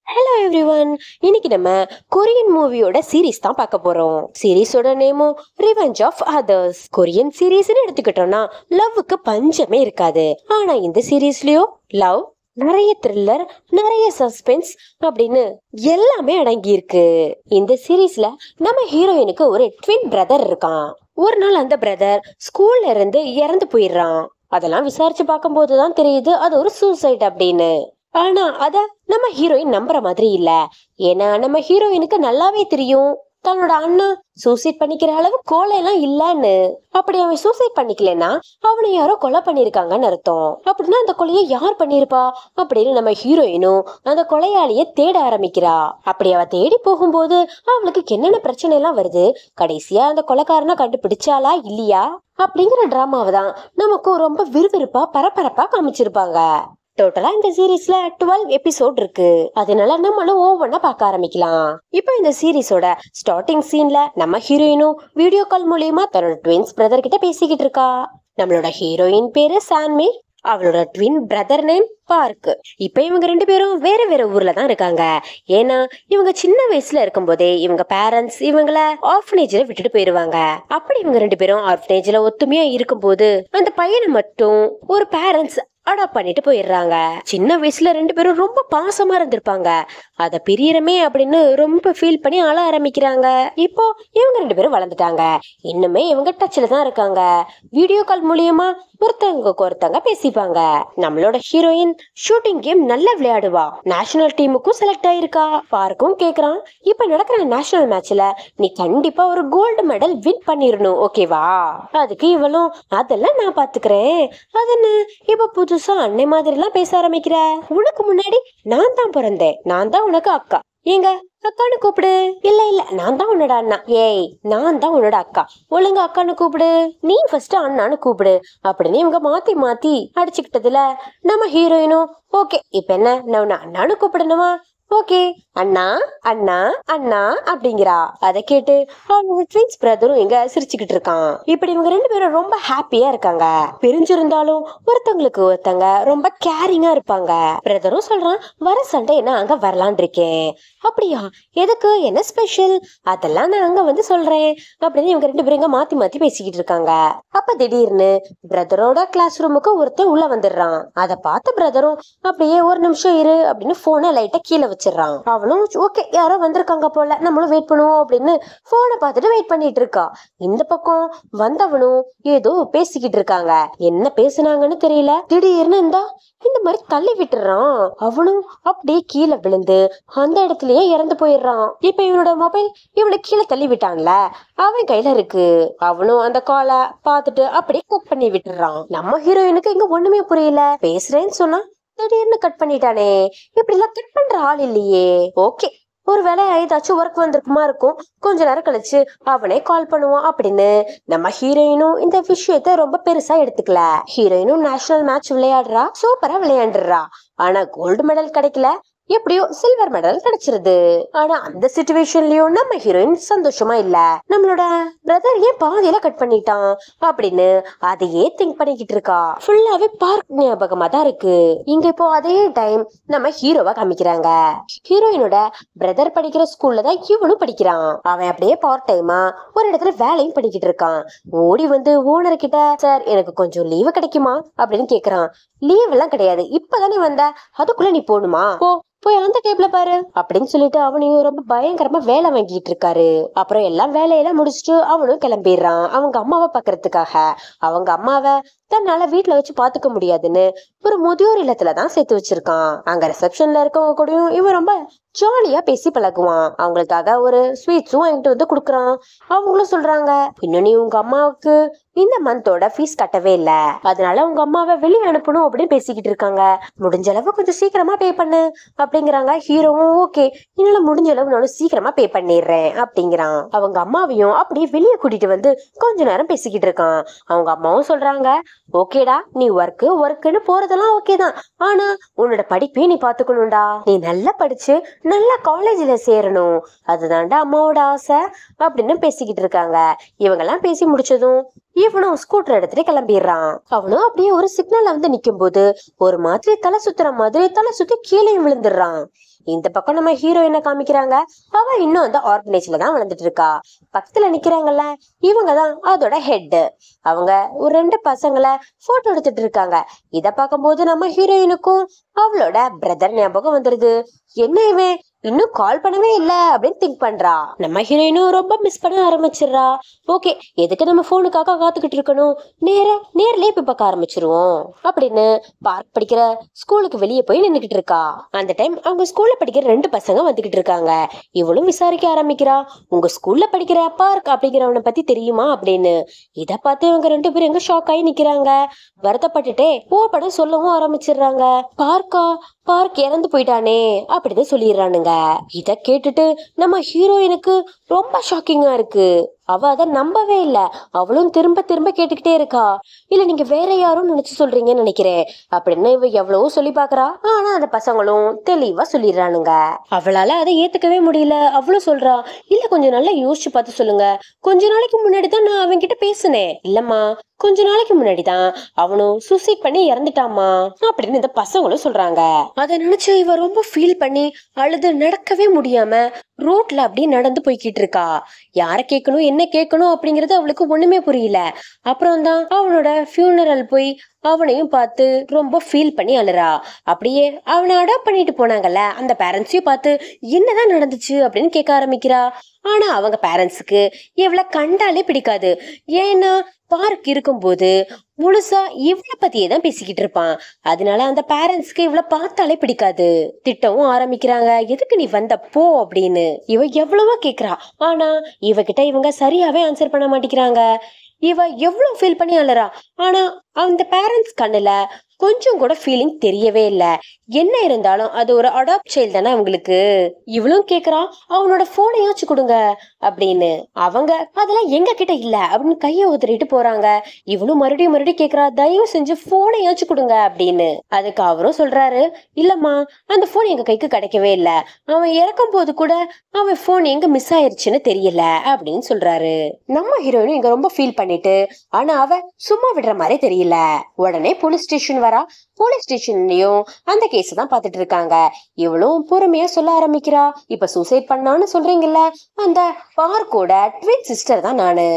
Hello everyone. இன்னைக்கு நம்ம Korean மூவியோட சீரீஸ் தான் பார்க்க போறோம். சீரீஸோட நேமும் ரிவெஞ்ச் ஆஃப் அதர்ஸ். கொரியன் சீரீஸ்னு எடுத்துக்கிட்டோம்னா லவ்வுக்கு பஞ்சமே இருக்காது. ஆனா இந்த சீரீஸ்லயும் லவ், நிறைய த்ரில்லர், நிறைய சஸ்பென்ஸ் அப்படின்னு எல்லாமே அடங்கி இருக்கு. இந்த சீரீஸ்ல நம்ம ஹீரோயினுக்கு ஒரு ட்வின் பிரதர் இருக்கான். ஒரு நாள் அந்த பிரதர் ஸ்கூல்ல இருந்து இறந்து போயிடுறான். அதெல்லாம் விசாரிச்சு பார்க்கும் போதுதான் தெரியுது அது ஒரு சூசைட் அப்படின்னு. ஆனா அத நம்ம ஹீரோயின் நம்புற மாதிரி இல்ல. ஏன்னா நம்ம ஹீரோயினுக்கு நல்லாவே தெரியும் தன்னோட அண்ணா சூசைட் பண்ணிக்கிற அளவு கோலையெல்லாம் இல்லன்னு. அப்படி அவன் சூசைட் பண்ணிக்கலன்னா அவனை யாரோ கொலை பண்ணிருக்காங்கன்னு அர்த்தம். அப்படின்னா அந்த கொலையை யார் பண்ணிருப்பா அப்படின்னு நம்ம ஹீரோயினும் அந்த கொலையாளிய தேட ஆரம்பிக்கிறா. அப்படி அவ தேடி போகும்போது அவளுக்கு என்னென்ன பிரச்சனை எல்லாம் வருது, கடைசியா அந்த கொலைக்காரனை கண்டுபிடிச்சாலா இல்லையா அப்படிங்கிற டிராமாவை தான் நமக்கு ரொம்ப விறுவிறுப்பா பரபரப்பா காமிச்சிருப்பாங்க. டோட்டலா இந்த சீரீஸ்ல 12 எபிசோட் இருக்கு. அதனால நம்மளும் ஒவ்வொன்னா பார்க்க ஆரம்பிக்கலாம். இப்போ இந்த சீரீஸோட ஸ்டார்டிங் சீன்ல நம்ம ஹீரோயினும் வீடியோ கால் மூலியமா தன்னோட ட்வின்ஸ் பிரதர் கிட்ட பேசிக்கிட்டு இருக்கா. நம்மளோட ஹீரோயின் பேரு சான்மி, அவளோட ட்வின் பிரதர் நேம் பார்க். இப்ப இவங்க ரெண்டு பேரும் வேற வேற ஊர்ல தான் இருக்காங்க. ஏன்னா இவங்க சின்ன வயசுல இருக்கும் போதே இவங்க பேரண்ட்ஸ் இவங்கள ஆர்ஃபனேஜ்ல விட்டுட்டு போயிருவாங்க. அப்படி இவங்க ரெண்டு பேரும் ஆர்ஃபனேஜ்ல ஒத்துமையா இருக்கும் போது அந்த பையனை மட்டும் ஒரு பேரண்ட்ஸ் அடாப்ட் பண்ணிட்டு போயிடுறாங்க. சின்ன வயசுல ரெண்டு பேரும் ரொம்ப பாசமா இருந்திருப்பாங்க. அத பிரியறமே அப்படின்னு ரொம்ப ஃபீல் பண்ணி அழ ஆரம்பிக்கிறாங்க. இப்போ இவங்க ரெண்டு பேரும் வளர்ந்துட்டாங்க. இன்னுமே இவங்க டச்ல தான் இருக்காங்க. வீடியோ கால் மூலியமா ஒருத்தவங்களுக்கு ஒருத்தங்க பேசிப்பாங்க. நம்மளோட ஹீரோயின் ஷூட்டிங் கேம் நல்லா விளையாடுவா. நேஷனல் டீமுக்கும் செலக்ட் ஆயிருக்கா. பார்க்கும் கேக்குறான், இப்ப நடக்கிற நேஷனல் மேட்ச்ல நீ கண்டிப்பா ஒரு கோல்டு மெடல் வின் பண்ணிரணும், ஓகேவா? அதுக்கு இவளும் அதெல்லாம் நான் பாத்துக்கிறேன். அதென்ன இப்ப புதுசா அன்னை மாதிரி எல்லாம் பேச ஆரம்பிக்கிற? உனக்கு முன்னாடி நான் தான் பிறந்தேன், நான் தான் உனக்கு அக்கா. ஏங்க அக்கானு கூப்பிடு. இல்ல இல்ல, நான் தான் உன்னோட அண்ணா. ஏய், நான் தான் உன்னோட அக்கா. ஒழுங்கா அக்கானு கூப்பிடு. நீ ஃபர்ஸ்ட் அண்ணானு கூப்பிடு அப்படின்னு இவங்க மாத்தி மாத்தி அடிச்சுக்கிட்டதுல நம்ம ஹீரோயினும் ஓகே இப்ப என்ன நான் அண்ணானு கூப்பிடணுமா? ஓகே அண்ணா அண்ணா அண்ணா அப்படிங்கிறா. அதை கேட்டு அவங்க ட்வின்ஸ் பிரதரும் இங்க சிரிச்சுக்கிட்டு இருக்கான். இப்படி இவங்க ரெண்டு பேரும் ரொம்ப ஹாப்பியா இருக்காங்க. பிரிஞ்சிருந்தாலும் ஒருத்தங்களுக்கு ஒருத்தங்க ரொம்ப கேரிங்கா இருப்பாங்க. பிரதரும் சொல்றான், வர சண்டே என்ன அங்க வரலான் இருக்கேன். அப்படியா, எதுக்கு, என்ன ஸ்பெஷல்? அதெல்லாம் நான் அங்க வந்து சொல்றேன் அப்படின்னு இவங்க ரெண்டு பேரும் மாத்தி மாத்தி பேசிக்கிட்டு இருக்காங்க. அப்ப திடீர்னு பிரதரோட கிளாஸ் ரூமுக்கு ஒருத்தன் உள்ள வந்துடுறான். அதை பார்த்த பிரதரும் அப்படியே ஒரு நிமிஷம் இரு அப்படின்னு போனை லைட்டா கீழே வச்சிடறான். அவளும் ஓகே யாரோ வந்திருக்காங்க போல, நம்மளும் வெயிட் பண்ணுவோம் அப்படின்னு போனை பார்த்துட்டு வெயிட் பண்ணிட்டு இருக்கா. இந்த பக்கம் வந்தவனும் ஏதோ பேசிக்கிட்டு இருக்காங்க. என்ன பேசுனாங்கன்னு தெரியல. திடீர்னு இந்த மாதிரி தள்ளி விட்டுறான். அவனும் அப்படியே கீழே விழுந்து அந்த இடத்துலயே இறந்து போயிடுறான். இப்ப இவனோட மொபைல் இவனை கீழே தள்ளி விட்டான்ல, அவன் கையில இருக்கு. அவனும் அந்த காலை பார்த்துட்டு அப்படியே கட் பண்ணி விட்டுறான். நம்ம ஹீரோயினுக்கு இங்க ஒண்ணுமே புரியல. பேசுறேன்னு சொன்னா திடீர்னு கட் பண்ணிட்டானே, இப்படி எல்லாம் கட் பண்ற ஆள் இல்லையே. ஓகே, ஒரு வேலை ஏதாச்சும் ஒர்க் வந்திருக்குமா இருக்கும், கொஞ்ச நேரம் கழிச்சு அவனே கால் பண்ணுவான் அப்படின்னு நம்ம ஹீரோயினும் இந்த விஷயத்த ரொம்ப பெருசா எடுத்துக்கல. ஹீரோயினும் நேஷனல் மேட்ச் விளையாடுறா, சூப்பரா விளையாண்டுறா. ஆனா கோல்டு மெடல் கிடைக்கல, எப்படியோ சில்வர் மெடல் கிடைச்சிருது. ஆனா அந்த சிச்சுவேஷன்லயும் நம்ம ஹீரோயின் சந்தோஷமா இல்ல. நம்மளோட பிரதர் ஏன் பாதியில கட் பண்ணிட்டான் அப்படின்னு அதையே திங்க் பண்ணிக்கிட்டு இருக்கா. ஃபுல்லாவே பார்க் ஞாபகமா தான் இருக்கு. இங்க இப்போ அதே டைம் நம்ம ஹீரோவா காமிக்கிறாங்க. ஹீரோயினோட பிரதர் படிக்கிற ஸ்கூல்ல தான் இவனும் படிக்கிறான். அவன் அப்படியே பார்ட் டைமா ஒரு இடத்துல வேலையும் பண்ணிக்கிட்டு இருக்கான். ஓடி வந்து ஓனர் கிட்ட, சார் எனக்கு கொஞ்சம் லீவு கிடைக்குமா அப்படின்னு கேக்குறான். லீவ் எல்லாம் கிடையாது, இப்பதானே வந்த, அதுக்குள்ள நீ போகணுமா, போய் அந்த டேபிள பாரு அப்படின்னு சொல்லிட்டு அவனையும் ரொம்ப பயங்கரமா வேலை வாங்கிட்டு இருக்காரு. அப்புறம் எல்லாம் வேலையெல்லாம் முடிச்சுட்டு அவனும் கிளம்பிடுறான் அவங்க அம்மாவை பாக்குறதுக்காக. அவங்க அம்மாவை தன்னால வீட்டுல வச்சு பாத்துக்க முடியாதுன்னு ஒரு முதியோர் இல்லத்துலதான் சேர்த்து வச்சிருக்கான். அங்க ரிசப்ஷன்ல இருக்கவங்க கூடயும் இவன் ரொம்ப ஜாலியா பேசி பழகுவான். அவங்களுக்காக ஒரு ஸ்வீட்ஸும் வாங்கிட்டு வந்து குடுக்கறான். அவங்களும் சொல்றாங்க, இன்னும் நீ உங்க அம்மாவுக்கு இந்த மந்தோட ஃபீஸ் கட்டவே இல்ல, அதனால உங்க அம்மாவை வெளியே அனுப்பணும் அப்படின்னு பேசிக்கிட்டு இருக்காங்க. முடிஞ்ச அளவு கொஞ்சம் சீக்கிரமா பே பண்ணு அப்படிங்கிறாங்க. ஹீரோவும் ஓகே என்னால முடிஞ்ச அளவு நானும் சீக்கிரமா பே பண்ணிடுறேன் அப்படிங்கிறான். அவங்க அம்மாவையும் அப்படியே வெளியே கூட்டிட்டு வந்து கொஞ்ச நேரம் பேசிக்கிட்டு இருக்கான். அவங்க அம்மாவும் சொல்றாங்க, ஓகேடா நீ ஒர்க்குன்னு போறதெல்லாம் ஓகே தான், ஆனா உன்னோட படிப்பையும் நீ பாத்துக்கணும்டா. நீ நல்லா படிச்சு நல்லா காலேஜ்ல சேரணும், அதுதான்டா அம்மாவோட ஆசை அப்படின்னு பேசிக்கிட்டு இருக்காங்க. இவங்க எல்லாம் பேசி முடிச்சதும் இவனும் ஸ்கூட்டர் எடுத்துட்டு கிளம்பிடுறான். அவனும் அப்படியே ஒரு சிக்னல்ல வந்து நிக்கும் போது ஒரு மாதிரி தலை சுத்துற மாதிரி தலை சுத்தி கீழே விழுந்துடுறான். இந்த பக்கம் நம்ம ஹீரோயினை காமிக்கிறாங்க. அவ இன்னும் அந்த ஆர்கனைஸ்ல தான் வளர்ந்துட்டு இருக்கா. பக்கத்துல நிக்கிறாங்கல்ல, இவங்க தான் அதோட ஹெட். அவங்க ஒரு 2 பசங்களை போட்டோ எடுத்துட்டு இருக்காங்க. இத பார்க்கும்போது நம்ம ஹீரோயினுக்கும் அவளோட பிரதர் ஞாபகம் வந்துருது. என்ன இவன் இன்னும் கால் பண்ணவே இல்ல அப்படின்னு திங்க் பண்றா. நம்ம ஹீரோயினும் ரொம்ப மிஸ் பண்ண ஆரம்பிச்சிடுறா. ஓகே, எதுக்கு நம்ம போனுக்காக காத்துக்கிட்டு இருக்கணும், நேர்லயே போய் பார்க்க ஆரம்பிச்சிருவோம் அப்படின்னு பார்க் படிக்கிற ஸ்கூலுக்கு வெளியே போய் நின்னுகிட்டு இருக்கா. அந்த டைம் அவங்க ஸ்கூல்ல படிக்கிற 2 பசங்க வந்துகிட்டு இருக்காங்க. இவளும் விசாரிக்க ஆரம்பிக்கிறா, உங்க ஸ்கூல்ல படிக்கிற பார்க் அப்படிங்கிறவனை பத்தி தெரியுமா அப்படின்னு. இத பார்த்து இவங்க 2 பேரும் எங்க ஷாக் ஆகி நிக்கிறாங்க. வருத்தப்பட்டுட்டே படம் சொல்லவும் ஆரம்பிச்சிடுறாங்க. பார்க் இறந்து போயிட்டானே அப்படின்னு சொல்லிடுறானுங்க. இத கேட்டுட்டு நம்ம ஹீரோயினுக்கு ரொம்ப ஷாக்கிங்கா இருக்கு. அவ அத நம்பவே இல்ல. அவளும் திரும்ப திரும்ப கேட்டுக்கிட்டே இருக்கா. இல்ல நீங்க வேற யாரும் நினைச்சு சொல்றீங்கன்னு நினைக்கிறேன் அப்படின்னு இவ எவ்வளவோ சொல்லி பாக்குறா. ஆனா அந்த பசங்களும் தெளிவா சொல்லிடுறானுங்க. அவளால அதை ஏத்துக்கவே முடியல. அவளும் சொல்றா, இல்ல கொஞ்சம் நல்லா யோசிச்சு பார்த்து சொல்லுங்க. கொஞ்ச நாளைக்கு முன்னாடி தான் நான் அவன் கிட்ட பேசினேன். இல்லம்மா, கொஞ்ச நாளைக்கு முன்னாடிதான் அவனும் சூசைட் பண்ணி இறந்துட்டாமா அப்படின்னு இந்த பசங்களும் சொல்றாங்க. அதை நினைச்சு இவ ரொம்ப ஃபீல் பண்ணி அழுது நடக்கவே முடியாம ரோட்ல அப்படியே நடந்து போய்கிட்டு இருக்கா. யார கேட்கணும் என்ன கேட்கணும் அப்படிங்கறது அவளுக்கு ஒண்ணுமே புரியல. அப்புறம் தான் அவனோட ஃபியூனரல் போய் அவனையும் பார்த்து ரொம்ப ஃபீல் பண்ணி அழுறா. அப்படியே அவனை அடாப்ட் பண்ணிட்டு போனாங்கல்ல அந்த பேரண்ட்ஸையும் பார்த்து என்னதான் நடந்துச்சு அப்படின்னு கேட்க ஆரம்பிக்கிறா. ஆனா அவங்க பேரண்ட்ஸுக்கு இவளை கண்டாலே பிடிக்காது. ஏன்னா பார்க் இருக்கும்போது முழுசா இவளை பத்தியே தான் பேசிக்கிட்டு இருப்பான். அதனால அந்த பேரண்ட்ஸ்க்கு இவளை பார்த்தாலே பிடிக்காது. திட்டவும் ஆரம்பிக்கிறாங்க, எதுக்கு நீ வந்த போ அப்படின்னு. இவ எவ்வளவோ கேக்குறா. ஆனா இவகிட்ட இவங்க சரியாவே ஆன்சர் பண்ண மாட்டேங்கிறாங்க. இவ எவ்வளவு ஃபீல் பண்ணி அழறா. ஆனா அந்த பேரண்ட்ஸ் கண்ணுல கொஞ்சம் கூட ஃபீலிங் தெரியவே இல்ல. என்ன இருந்தாலும் அது ஒரு அடாப்ட் சைல்டு தானே அவங்களுக்கு. இவளும் கேக்குறா, அவனோட போனையாச்சும் கொடுங்க அப்படின்னு. அவங்க அதெல்லாம் எங்க கிட்ட இல்ல அப்படின்னு கைய உதறிட்டு போறாங்க. இவனும் மறுபடியும் கேக்குறா, தயவு செஞ்சு போனையாச்சும் கொடுங்க அப்படின்னு. அதுக்கு அவரும் சொல்றாரு, இல்லம்மா அந்த போன் எங்க கைக்கு கிடைக்கவே இல்ல. அவன் இறக்கும் போது கூட அவன் போன் எங்க மிஸ் ஆயிருச்சுன்னு தெரியல அப்படின்னு சொல்றாரு. நம்ம ஹீரோயினும் இங்க ரொம்ப ஃபீல் பண்ணிட்டு, ஆனா அவ சும்மா விடுற மாதிரி தெரியல. உடனே போலீஸ் ஸ்டேஷன் வரா. போலீஸ் ஸ்டேஷன்லயும் அந்த கேஸ் தான் பாத்துட்டு இருக்காங்க. இவளும் பொறுமையா சொல்ல ஆரம்பிக்கிறா, இப்ப சூசைட் பண்ணான்னு சொல்றீங்கல்ல, அந்த பார்க்கோட ட்வின் சிஸ்டர் தான் நானு.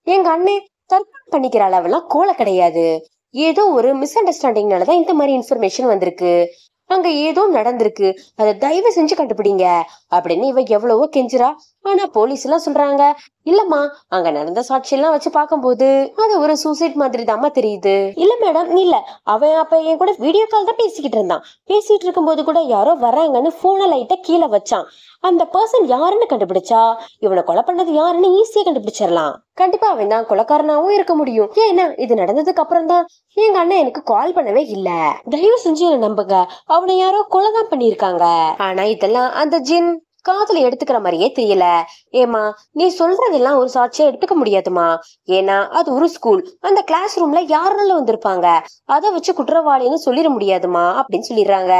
எங்க அண்ணன் தற்கொலை பண்ணிக்கிற அளவெல்லாம் கோலை கிடையாது. ஏதோ ஒரு மிஸ் அண்டர்ஸ்டாண்டிங்னாலதான் இந்த மாதிரி இன்ஃபர்மேஷன் வந்திருக்கு. அங்க ஏதோ நடந்திருக்கு, அதை தயவு செஞ்சு கண்டுபிடிங்க அப்படின்னு இவ எவ்வளவோ கெஞ்சுறா. ஆனா போலீஸ் எல்லாம் சொல்றாங்க, இல்லம்மா அங்க நடந்த சாட்சி எல்லாம் வச்சு பார்க்கும்போது அது ஒரு சூசைட் மாதிரி தாமா தெரியுது. இல்ல மேடம், இல்ல அவன் அப்ப என் கூட வீடியோ கால் தான் பேசிக்கிட்டு இருந்தான். பேசிட்டு இருக்கும் போது கூட யாரோ வராங்கன்னு போன லைட்டா கீழே வச்சான். அந்த பர்சன் யாருன்னு கண்டுபிடிச்சா இவனை கொலை பண்ணது யாருன்னு ஈஸியா கண்டுபிடிச்சிடலாம். கண்டிப்பா அவன் தான் கொலைக்காரனாவும் இருக்க முடியும். ஏன்னா இது நடந்ததுக்கு அப்புறம் தான் எங்க அண்ணன் எனக்கு கால் பண்ணவே இல்ல. தயவு செஞ்சு என்ன நம்புங்க, அவனை யாரோ கொலைதான் பண்ணிருக்காங்க. ஆனா இதெல்லாம் அந்த ஜின் காதுல எடுத்துக்கிற மாதிரியே தெரியல. ஏமா நீ சொல்றதெல்லாம் ஒரு சாட்சியா எடுத்துக்க முடியாதுமா. ஏன்னா அது ஒரு ஸ்கூல், அந்த கிளாஸ் ரூம்ல யாரெல்லாம் வந்திருப்பாங்க, அதை வச்சு குற்றவாளின்னு சொல்லிட முடியாதுமா அப்படின்னு சொல்லிடுறாங்க.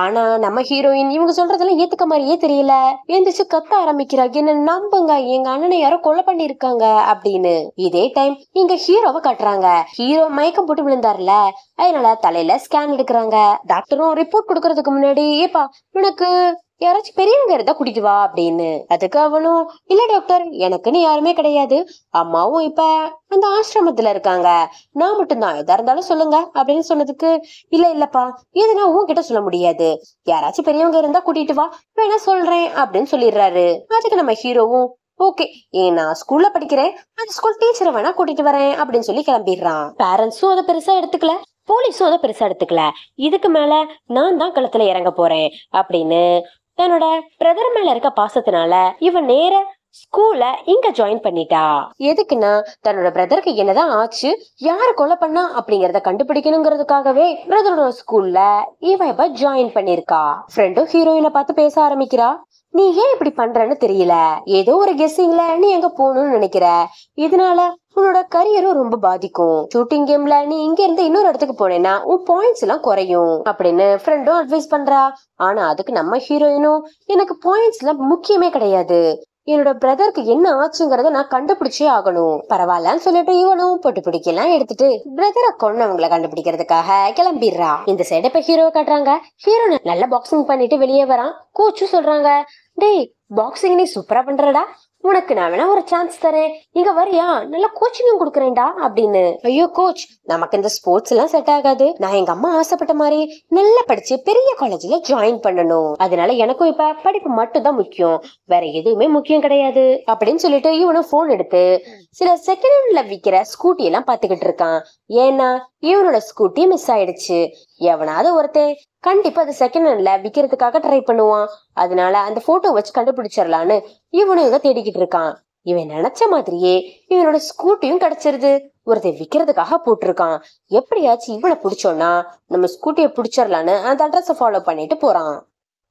ஆனா நம்ம ஹீரோயின் இவங்க சொல்றதெல்லாம் ஏத்துக்க மாதிரியே தெரியல. எந்திரிச்சு கத்த ஆரம்பிக்கிறாங்க, என்ன நம்புங்க எங்க அண்ணனை யாரோ கொலை பண்ணிருக்காங்க அப்படின்னு. இதே டைம் இங்க ஹீரோவை காட்டுறாங்க. ஹீரோ மயக்கம் போட்டு விழுந்தாருல, அதனால தலையில ஸ்கேன் எடுக்கிறாங்க. டாக்டரும் ரிப்போர்ட் கொடுக்கறதுக்கு முன்னாடி, ஏப்பா உனக்கு யாராச்சும் பெரியவங்க இருந்தா கூட்டிட்டு வா அப்படின்னு. அதுக்கு அவனும், இல்ல டாக்டர் எனக்குன்னு யாருமே கிடையாது, அம்மாவும் இப்ப அந்த ஆசிரமத்துல இருக்காங்க, நான் மட்டும்தான், எதா இருந்தாலும் சொல்லுங்க அப்படின்னு சொன்னதுக்கு, இல்லப்பா எதுனா உன்கிட்ட சொல்ல முடியாது, யாராச்சும் பெரியவங்க இருந்தா கூட்டிட்டு வா, வேணா சொல்றேன் அப்படின்னு சொல்லிடுறாரு. அதுக்கு நம்ம ஹீரோவும், ஓகே நான் ஸ்கூல்ல படிக்கிறேன், அந்த ஸ்கூல் டீச்சரை வேணா கூட்டிட்டு வரேன் அப்படின்னு சொல்லி கிளம்பிடுறான். பேரண்ட்ஸும் அதை பெருசா எடுத்துக்கல, போலீஸும் அதை பெருசா எடுத்துக்கல. இதுக்கு மேல நான் தான் களத்துல இறங்க போறேன் அப்படின்னு தன்னோட பிரதர் மேல இருக்க பாசத்தினால இவன் நேர ஸ்கூல்ல இங்க ஜாயின் பண்ணிட்டா. எதுக்குன்னா தன்னோட பிரதருக்கு என்னதான் ஆச்சு, யாரு கொலை பண்ணா அப்படிங்கறத கண்டுபிடிக்கணுங்கிறதுக்காகவே பிரதரோட ஸ்கூல்ல இவன் இப்ப ஜாயின் பண்ணிருக்கா. ஃப்ரெண்டும் ஹீரோயினை பார்த்து பேச ஆரம்பிக்கிறா, நீ ஏன் இப்படி பண்றன்னு தெரியல, ஏதோ ஒரு கெஸ்ஸிங்ல நீ எங்க போகணும்னு நினைக்கிற, இதனால உன்னோட கரியரும் ரொம்ப பாதிக்கும். ஷூட்டிங் கேம்ல நீ இங்க இருந்து இன்னொரு இடத்துக்கு போனேன்னா உன் பாயிண்ட்ஸ் எல்லாம் குறையும் அப்படின்னு ஃப்ரெண்டும் அட்வைஸ் பண்றா. ஆனா அதுக்கு நம்ம ஹீரோயினும், எனக்கு பாயிண்ட்ஸ் எல்லாம் முக்கியமே கிடையாது, என்னோட பிரதருக்கு என்ன ஆச்சுங்கிறத நான் கண்டுபிடிச்சே ஆகணும். பரவாயில்லன்னு சொல்லிட்டு இவனும் பொட்டு பிடிக்கலாம் எடுத்துட்டு பிரதரை கொன்னவங்களை கண்டுபிடிக்கிறதுக்காக கிளம்பிடுறா. இந்த சைடு இப்ப ஹீரோ காட்டுறாங்க. ஹீரோ நல்ல பாக்ஸிங் பண்ணிட்டு வெளியே வரான். கோச்சும் சொல்றாங்க, டேய் பாக்ஸிங் நீ சூப்பரா பண்றடா, உனக்கு நான் வேணா ஒரு சான்ஸ் தரேன், இங்க வரியா, நல்ல கோச்சிங்கும் கொடுக்குறேன்டா அப்படின்னு. ஐயோ கோச், நமக்கு இந்த ஸ்போர்ட்ஸ் எல்லாம் செட் ஆகாது. நான் எங்க அம்மா ஆசைப்பட்ட மாதிரி நல்லா படிச்சு பெரிய காலேஜ்ல ஜாயின் பண்ணணும். அதனால எனக்கும் இப்ப படிப்பு மட்டும் தான் முக்கியம், வேற எதுவுமே முக்கியம் கிடையாது அப்படின்னு சொல்லிட்டு இவனும் போன் எடுத்து சில செகண்ட் ஹேண்ட்ல விக்கிற ஸ்கூட்டி எல்லாம் பாத்துக்கிட்டு இருக்கான். ஏன்னா இவனோட ஸ்கூட்டி மிஸ் ஆயிடுச்சு. எவனாவது ஒருத்தன் கண்டிப்பா அது செகண்ட் ஹேண்ட்ல விக்கிறதுக்காக ட்ரை பண்ணுவான். அதனால அந்த போட்டோ வச்சு கண்டுபிடிச்சிடலான்னு இவனும் இவங்க தேடிக்கிட்டு இருக்கான். இவன் நினைச்ச மாதிரியே இவனோட ஸ்கூட்டியும் கிடைச்சிருது. ஒருத்தன் விக்கிறதுக்காக போட்டிருக்கான். எப்படியாச்சும் இவனை பிடிச்சோன்னா நம்ம ஸ்கூட்டியை பிடிச்சிடலான்னு அந்த அட்ரஸ ஃபாலோ பண்ணிட்டு போறான்.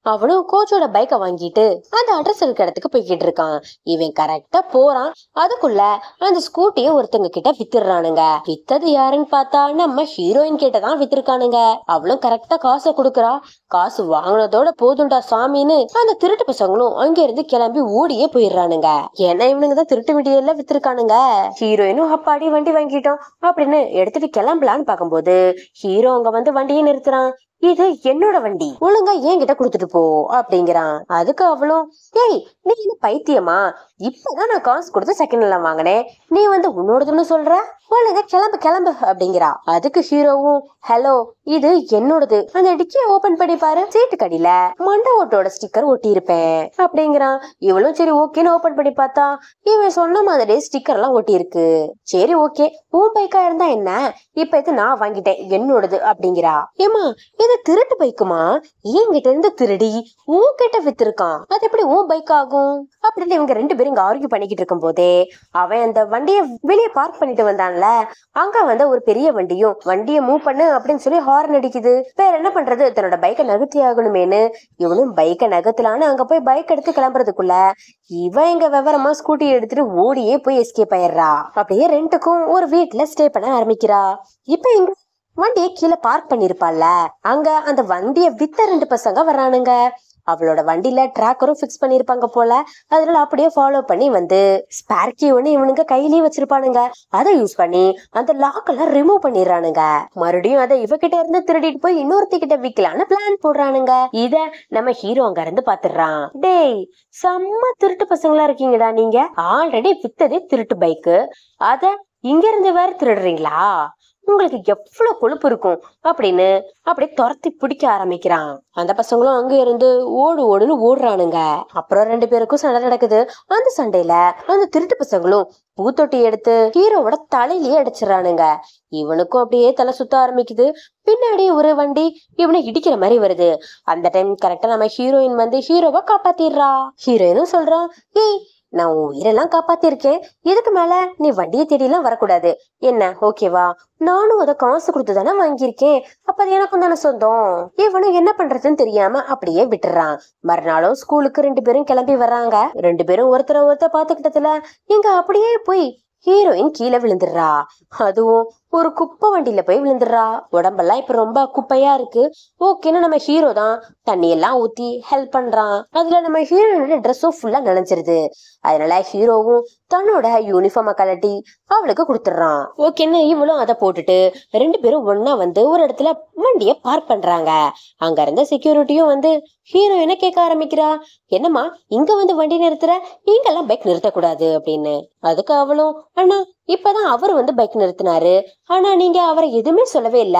அவனும் கோச்சோட பைக்கை வாங்கிட்டு அந்த அட்ரஸ் இருக்கிற இடத்துக்கு போய்கிட்டு இருக்கான். இவன் கரெக்டா போறான். அதுக்குள்ள அந்த ஸ்கூட்டிய ஒருத்தங்க கிட்ட வித்துறானுங்க. வித்தது யாருன்னு பார்த்தா நம்ம ஹீரோயின் கிட்டதான் வித்திருக்கானுங்க. அவளும் கரெக்டா காசை கொடுக்கறா. காசு வாங்கினதோட போதுண்டா சாமின்னு அந்த திருட்டு பசங்களும் அங்க இருந்து கிளம்பி ஓடியே போயிடுறானுங்க. ஏன்னா இவனுங்கதான் திருட்டு வீடியோல வித்திருக்கானுங்க. ஹீரோயினும் அப்பாடி வண்டி வாங்கிட்டோம் அப்படின்னு எடுத்துட்டு கிளம்பலான்னு பாக்கும்போது ஹீரோ அங்க வந்து வண்டியை நிறுத்துறான். இது என்னோட வண்டி, ஒழுங்கா என்கிட்ட குடுத்துட்டு போ அப்படிங்கிறான். அதுக்கு அவளும், ஏய் நீ என்ன பைத்தியமா, இப்பதான் நான் காசு கொடுத்து செகண்ட் ஹேண்ட்ல வாங்கினேன், நீ வந்து உன்னோடதுன்னு சொல்ற, ஒழுங்கா கிளம்பு கிளம்பு அப்படிங்கிறா. அதுக்கு ஹீரோவும், ஹலோ இது என்னோடது, அந்த டிக்கிய ஓபன் பண்ணி பாரு, சீட்டு கடியில மண்டை ஓட்டோட ஸ்டிக்கர் ஒட்டி இருப்பேன் அப்படிங்கிறான். இவளும் சரி ஓகேன்னு ஓபன் பண்ணி பார்த்தா இவன் சொன்ன மாதிரி ஸ்டிக்கர் எல்லாம் ஒட்டி இருக்கு. சரி ஓகே, உன் பைக்கா இருந்தா என்ன, இப்ப இது நான் வாங்கிட்டேன் என்னோடது அப்படிங்கிறா. ஏமா இது திருட்டு பைக்குமா, என்கிட்ட இருந்து திருடி உன்கிட்ட வித்திருக்கான், அது எப்படி உன் பைக் ஆகும் அப்படின்னு இவங்க ரெண்டு பேரும் இங்க ஆர்கியூ பண்ணிக்கிட்டு இருக்கும் போதே அவன் அந்த வண்டிய வெளியே பார்க் பண்ணிட்டு வந்தான்ல, அங்க வந்து ஒரு பெரிய வண்டியை மூவ் பண்ணு அப்படின்னு சொல்லி ஹார்ன் அடிக்குது. வேற என்ன பண்றது, தன்னோட பைக்கை நகர்த்தி ஆகணுமேனு இவனும் பைக்கை நகர்த்தலான்னு அங்க போய் பைக் எடுத்து கிளம்புறதுக்குள்ள இவன் இங்க விவரமா ஸ்கூட்டி எடுத்துட்டு ஓடியே போய் எஸ்கேப் ஆயிடுறா. அப்படியே ரெண்டுக்கும் ஒரு வீட்டுல ஸ்டே பண்ண ஆரம்பிக்கிறா. இப்ப இங்க வண்டியை கீழே பார்க் பண்ணிருப்பாள்ல, அங்க அந்த வண்டியை வித்த ரெண்டு பசங்க வர்றானுங்க. அவளோட வண்டியில டிராக்கரும் பிக்ஸ் பண்ணிருப்பாங்க போல. அதனால அப்படியே ஃபாலோ பண்ணி வந்து ஸ்பேர் கீ ஒண்ணு இவனுங்க கையிலேயே வச்சிருப்பானுங்க. அதை யூஸ் பண்ணி அந்த லாக் எல்லாம் ரிமூவ் பண்ணிடுறானுங்க. மறுபடியும் அதை இவகிட்ட இருந்து திருடிட்டு போய் இன்னொருத்திக்கிட்ட விக்கலான்னு பிளான் போடுறானுங்க. இத நம்ம ஹீரோ அங்க இருந்து பாத்துடுறான். டேய் செம்ம திருட்டு பசங்களா இருக்கீங்கடா நீங்க, ஆல்ரெடி வித்ததே திருட்டு பைக்கு, அத இங்க இருந்து வேற திருடுறீங்களா, உங்களுக்கு எவ்வளவு கொழுப்பு இருக்கும் அப்படின்னு அப்படியே துரத்தி பிடிக்க ஆரம்பிக்கிறான். அந்த பசங்களும் அங்க இருந்து ஓடுன்னு ஓடுறானுங்க. அப்புறம் ரெண்டு பேருக்கும் சண்டை நடக்குது. அந்த சண்டையில அந்த திருட்டு பசங்களும் பூத்தொட்டி எடுத்து ஹீரோவோட தலையிலேயே அடிச்சிடறானுங்க. இவனுக்கும் அப்படியே தலை சுத்த ஆரம்பிக்குது. பின்னாடி ஒரு வண்டி இவனை இடிக்கிற மாதிரி வருது. அந்த டைம் கரெக்டா நம்ம ஹீரோயின் வந்து ஹீரோவை காப்பாத்திடுறா. ஹீரோயினும் சொல்றான், ஏய் நான் உன் உயிரெல்லாம் காப்பாத்திருக்கேன், இதுக்கு மேல நீ வண்டியை தேடிலாம் வரக்கூடாது என்ன, ஓகேவா, நானும் அதை காசு கொடுத்துதானே வாங்கியிருக்கேன், அப்ப அது எனக்கும் தானே சொந்தம். இவனும் என்ன பண்றதுன்னு தெரியாம அப்படியே விட்டுறான். மறுநாளும் ஸ்கூலுக்கு ரெண்டு பேரும் கிளம்பி வர்றாங்க. ரெண்டு பேரும் ஒருத்தர் பாத்துக்கிட்டதுல இங்க அப்படியே போய் ஹீரோயின் கீழே விழுந்துடுறா. அதுவும் ஒரு குப்பை வண்டியில போய் விழுந்துடுறா. உடம்பெல்லாம் இப்ப ரொம்ப குப்பையா இருக்கு. ஓகேன்னு நம்ம ஹீரோ தான் தண்ணி எல்லாம் ஊத்தி ஹெல்ப் பண்றான். அதுல நம்ம ஹீரோயினோட ட்ரெஸ்ஸும் ஃபுல்லா நனைஞ்சிருது. அதனால ஹீரோவும் தன்னோட யூனிஃபார்மை கலட்டி அவளுக்கு கொடுத்துடுறான். ஓகேன்னு இவளும் அதை போட்டுட்டு ரெண்டு பேரும் ஒன்னா வந்து ஒரு இடத்துல வண்டிய பார்க் பண்றாங்க. அங்க இருந்த செக்யூரிட்டியும் வந்து ஹீரோயினை கேட்க ஆரம்பிக்கிறா, என்னம்மா இங்க வந்து வண்டி நிறுத்துற, இங்கெல்லாம் பைக் நிறுத்தக்கூடாது அப்படின்னு. அதுக்கு அவளும், அண்ணா இப்பதான் அவர் வந்து பைக் நிறுத்தினாரு, ஆனா நீங்க அவரை எதுவுமே சொல்லவே இல்ல,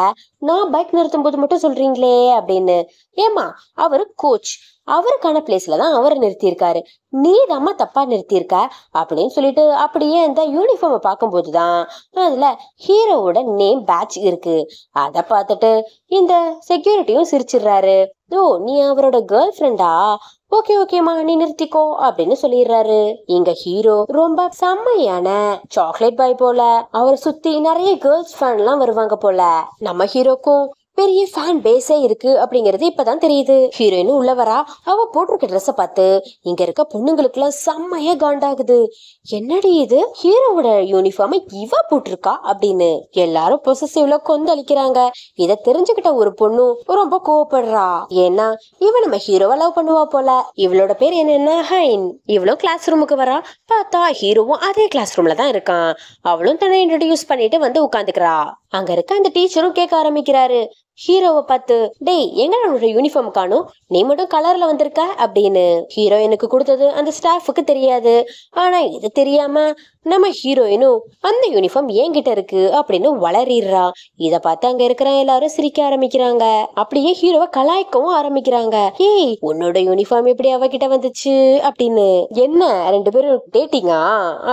நான் பைக் நிறுத்தும் போது மட்டும் சொல்றீங்களே அப்படின்னு. ஏமா அவரு கோச், அவருக்கான பிளேஸ்ல தான் அவரை நிறுத்தியிருக்காரு, நீ தாம்மா தப்பா நிறுத்தியிருக்க அப்படின்னு சொல்லிட்டு அப்படியே அந்த யூனிஃபார்மை பார்க்கும் போதுதான் அதுல ஹீரோவோட நேம் பேட்ச் இருக்கு. அத பார்த்துட்டு இந்த செக்யூரிட்டியும் சிரிச்சிடுறாரு. ஓ நீ அவரோட கேர்ள் ஃப்ரெண்டா, ஓகே ஓகேமா நீ நிறுத்திக்கோ அப்படின்னு சொல்லிடுறாரு. இங்க ஹீரோ ரொம்ப செம்மையான சாக்லேட் பாய் போல, அவரை சுத்தி நிறைய கேர்ள்ஸ் ஃபேன் எல்லாம் வருவாங்க போல. நம்ம ஹீரோக்கும் பெரிய ஃபேன் பேஸே இருக்கு அப்படிங்கறது இப்பதான் தெரியுது. ஹீரோயின் உள்ள வரா. அவ போட்டிருக்க ட்ரெஸ் பார்த்து இங்க இருக்க பொண்ணுங்களுக்கு எல்லாம் செம்மையா காண்டாகுது. என்னடி இது, ஹீரோவோட யூனிஃபார்ம் இவ போட்டிருக்கா அப்படின்னு எல்லாரும் பொசசிவ்ல கொந்தளிக்கிறாங்க. இத தெரிஞ்சுக்கிட்ட ஒரு பொண்ணு ரொம்ப கோவப்படுறா. ஏன்னா இவ நம்ம ஹீரோவை லவ் பண்ணுவா போல. இவளோட பேர் என்னன்னா ஹைன். இவளும் கிளாஸ் ரூமுக்கு வரா. பார்த்தா ஹீரோவும் அதே கிளாஸ் ரூம்ல தான் இருக்கான். அவளும் தன்னை இன்ட்ரோடியூஸ் பண்ணிட்டு வந்து உட்காந்துக்கிறா. அங்க இருக்க அந்த டீச்சரும் கேட்க ஆரம்பிக்கிறாரு ஹீரோவை பார்த்து, டேய் எங்களோட யூனிஃபார்ம் காணும், நீ மட்டும் கலர்ல வந்திருக்க அப்படின்னு. ஹீரோயினுக்கு கொடுத்தது அந்த ஸ்டாஃபுக்கு தெரியாது. ஆனா இது தெரியாம நம்ம ஹீரோயினும் அந்த யூனிஃபார்ம் என்கிட்ட இருக்கு அப்படின்னு வளரிடுறா. இத பார்த்து அங்க இருக்கிற எல்லாரும் சிரிக்க ஆரம்பிக்கிறாங்க. அப்படியே ஹீரோவை கலாய்க்கவும் ஆரம்பிக்கிறாங்க. ஏய் உன்னோட யூனிஃபார்ம் எப்படி அவகிட்ட வந்துச்சு அப்படின்னு. என்ன ரெண்டு பேரும் டேட்டிங்கா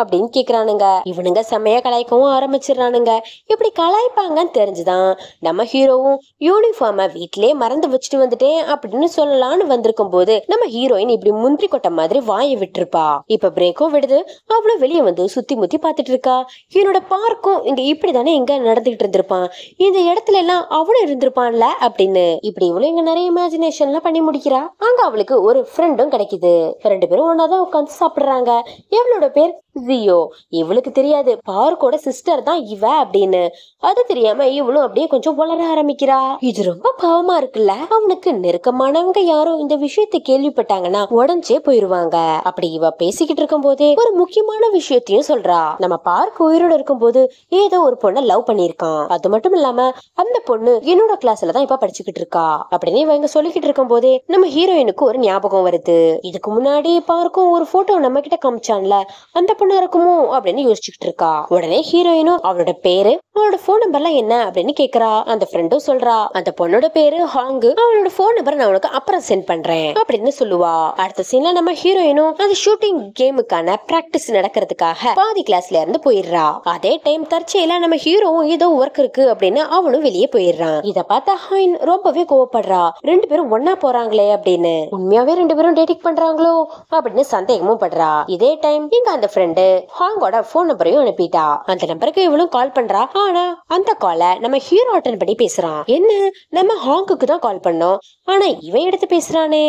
அப்படின்னு கேக்குறானுங்க. இவனுங்க செம்மையா கலாய்க்கவும் ஆரம்பிச்சிடறானுங்க. இப்படி கலாய்ப்பாங்கன்னு தெரிஞ்சுதான் நம்ம ஹீரோவும் யூனிஃபார்ம வீட்லயே மறந்து வச்சுட்டு வந்துட்டேன் அப்படின்னு சொல்லலாம்னு வந்திருக்கும் போது நம்ம ஹீரோயின் இப்படி முந்திரி கொட்ட மாதிரி வாயை விட்டுருப்பா. இப்ப பிரேக்கும் விடுது. அவளும் வெளியே வந்து சுத்தி முத்தி பாத்துட்டு இருக்கா. என்னோட பார்க்கும் இங்க இப்படிதானே எங்க நடந்துகிட்டு இருந்திருப்பான், இந்த இடத்துல எல்லாம் அவனும் இருந்திருப்பான்ல அப்படின்னு. இப்படி இவளும் இங்க நிறைய இமேஜினேஷன்லாம் பண்ணி முடிக்கிறா. அங்க அவளுக்கு ஒரு ஃப்ரெண்டும் கிடைக்குது. ரெண்டு பேரும் ஒன்னாதான் உட்காந்து சாப்பிடுறாங்க. இவளோட பேர் ஜியோ. இவளுக்கு தெரியாது பார்க்கோட சிஸ்டர் தான் இவ அப்படின்னு. அது தெரியாம இவளும் அப்படியே கொஞ்சம் வளர ஆரம்பிக்கிறா. இது ரொம்ப பாவமா இருக்குல்ல. அவனுக்கு நெருக்கமானவங்க யாரும் இந்த விஷயத்தை கேள்விப்பட்டாங்கன்னா உடஞ்சே போயிருவாங்க. அப்படி இவ பேசிக்கிட்டு இருக்கும் போதே ஒரு முக்கியமான விஷயத்தையும் சொல்றா. நம்ம பார்க் உயிரோட இருக்கும் போது ஏதோ ஒரு பொண்ணை லவ் பண்ணிருக்கான். அது மட்டும் இல்லாம அந்த பொண்ணு என்னோட கிளாஸ்ல தான் இப்ப படிச்சுக்கிட்டு இருக்கா அப்படின்னு இவங்க சொல்லிக்கிட்டு இருக்கும் போதே நம்ம ஹீரோயினுக்கு ஒரு ஞாபகம் வருது. இதுக்கு முன்னாடி பார்க்கும் ஒரு போட்டோ நம்ம கிட்ட காமிச்சான்ல, அந்த பொண்ணு இருக்குமோ அப்படின்னு யோசிச்சுக்கிட்டு இருக்கா. உடனே ஹீரோயினும் அவளோட பேரு அவளோட போன் நம்பர்லாம் என்ன அப்படின்னு கேக்குறா. அந்த ஃப்ரெண்டும் சொல்றா அந்த பொண்ணோட பேரு ஹாங்கு, அவளோட போன் நம்பர் நான் உனக்கு அப்புறம் சென்ட் பண்றேன் அப்படின்னு சொல்லுவா. அடுத்த சீன்ல நம்ம ஹீரோயினும் அந்த ஷூட்டிங் கேமுக்கான பிராக்டிஸ் நடக்கிறதுக்காக பாதி கிளாஸ்ல இருந்து போயிடுறா. அதே டைம் தற்செயலா நம்ம ஹீரோவும் ஏதோ ஒர்க் இருக்கு அப்படின்னு அவனும் வெளியே போயிடுறான். இத பார்த்தா ஹாயின் ரொம்பவே கோவப்படுறா. ரெண்டு பேரும் ஒன்னா போறாங்களே அப்படின்னு. உண்மையாவே ரெண்டு பேரும் டேட்டிங் பண்றாங்களோ அப்படின்னு சந்தேகமும் படுறா. இதே டைம் இங்க அந்த ஃப்ரெண்டு ஹாங்கோட போன் நம்பரையும் அனுப்பிட்டா. அந்த நம்பருக்கு இவளும் கால் பண்றா. ஆனா அந்த கால நம்ம ஹீரோ அட்டன் பண்ணி பேசுறான். என்ன நம்ம ஹாங்குக்கு தான் கால் பண்ணோம், ஆனா இவன் எடுத்து பேசுறானே,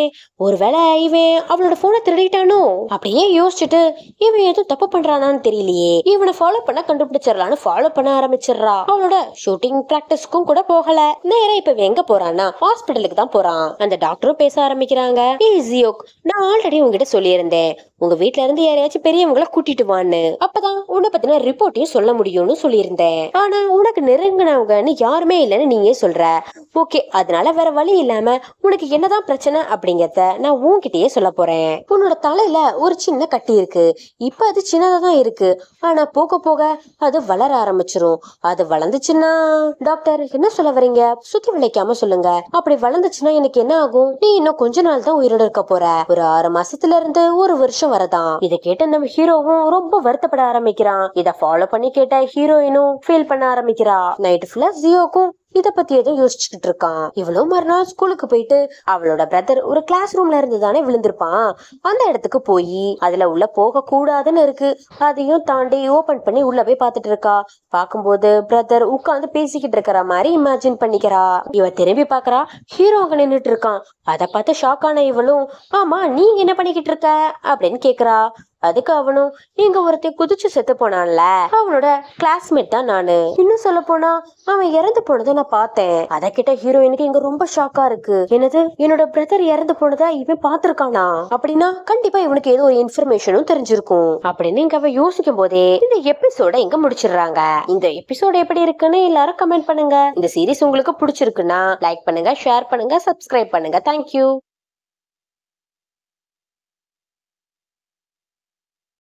ஒருவேளை இவன் அவளோட போனை திருடிட்டானோ அப்படியே யோசிச்சுட்டு இவன் எதுவும் தப்பு பண்றானான்னு தெரியலையே, இவனை ஃபாலோ பண்ண கண்டுபிடிச்சிடலான்னு ஃபாலோ பண்ண ஆரம்பிச்சிடறா. அவளோட ஷூட்டிங் பிராக்டிஸ்க்கும் கூட போகல. நேரா இப்ப எங்க போறான்னா ஹாஸ்பிட்டலுக்கு தான் போறான். அந்த டாக்டரும் பேச ஆரம்பிக்கிறாங்க. ஜியோக், நான் ஆல்ரெடி உங்ககிட்ட சொல்லியிருந்தேன் உங்க வீட்ல இருந்து யாரையாச்சும் பெரியவங்களை கூட்டிட்டு வான்னு. அப்பதான் உன்னை பத்தின ரிப்போர்ட்டையும் சொல்ல முடியும்னு சொல்லியிருந்தேன். ஆனா உனக்கு நெருங்கினவங்கன்னு யாருமே இல்லைன்னு நீயே சொல்ற. ஓகே, அதனால வேற வழி இல்லாம உனக்கு என்னதான் பிரச்சனை அப்படிங்கறத நான் உன்கிட்டயே சொல்ல போறேன். உன்னோட தலையில ஒரு சின்ன கட்டி இருக்கு. இப்ப அது சின்னதா தான் இருக்கு. ஆனா போக போக அது வளர ஆரம்பிச்சிரும். அது வளர்ந்துச்சுன்னா டாக்டர் என்ன சொல்ல வரீங்க, சுத்தி விளைக்காம சொல்லுங்க. அப்படி வளர்ந்துச்சுன்னா எனக்கு என்ன ஆகும்? நீ இன்னும் கொஞ்ச நாள் தான் உயிரோட இருக்க போற. ஒரு 6 மாசத்துல இருந்து 1 வருஷம் வரதான். இத கேட்ட நம்ம ஹீரோவும் ரொம்ப வருத்தப்பட ஆரம்பிக்கிறான். இத ஃபாலோ பண்ணி கேட்ட ஹீரோயினும் ஃபீல் பண்ண ஆரம்பிக்கிறா. நைட் ஃபுல்லா ஜியோக்கும் இத பத்தி ஏதோ யோசிச்சுக்கிட்டு இருக்கான். இவளும் மறுநாள் ஸ்கூலுக்கு போயிட்டு அவளோட பிரதர் ஒரு கிளாஸ் ரூம்ல இருந்து தானே விழுந்திருப்பான், அந்த இடத்துக்கு போய் அதுல உள்ள போக கூடாதுன்னு இருக்கு, அதையும் தாண்டி ஓபன் பண்ணி உள்ள போய் பாத்துட்டு இருக்கா. பாக்கும்போது பிரதர் உட்கார்ந்து பேசிக்கிட்டு இருக்கிற மாதிரி இமேஜின் பண்ணிக்கிறா. இவ திரும்பி பாக்குறா. ஹீரோ அங்க நின்னுட்டு இருக்கான். அத பார்த்து ஷாக் ஆன இவளும், ஆமா நீங்க என்ன பண்ணிக்கிட்டு இருக்க அப்படின்னு கேக்குறா. அதுக்கு அவனும், இங்க ஒருத்தன் குதிச்சு செத்து போனான்ல, அவனோட கிளாஸ்மேட் தான் நானு. இன்னும் சொல்ல போனா அவன் இறந்து போனதை நான் பார்த்தேன். அத கிட்ட ஹீரோயினுக்கு இங்க ரொம்ப ஷாக்கா இருக்கு. என்னது, என்னோட பிரதர் இறந்து போனதை இவன் பாத்துருக்கானா? அப்படின்னா கண்டிப்பா இவனுக்கு ஏதோ ஒரு இன்ஃபர்மேஷனும் தெரிஞ்சிருக்கும் அப்படின்னு இங்க அவ யோசிக்கும் போதே இந்த எபிசோட இங்க முடிச்சிடுறாங்க. இந்த எபிசோட எப்படி இருக்குன்னு எல்லாரும் கமெண்ட் பண்ணுங்க. இந்த சீரிஸ் உங்களுக்கு பிடிச்சிருக்குன்னா லைக் பண்ணுங்க, ஷேர் பண்ணுங்க, சப்ஸ்கிரைப் பண்ணுங்க. தேங்க்யூ.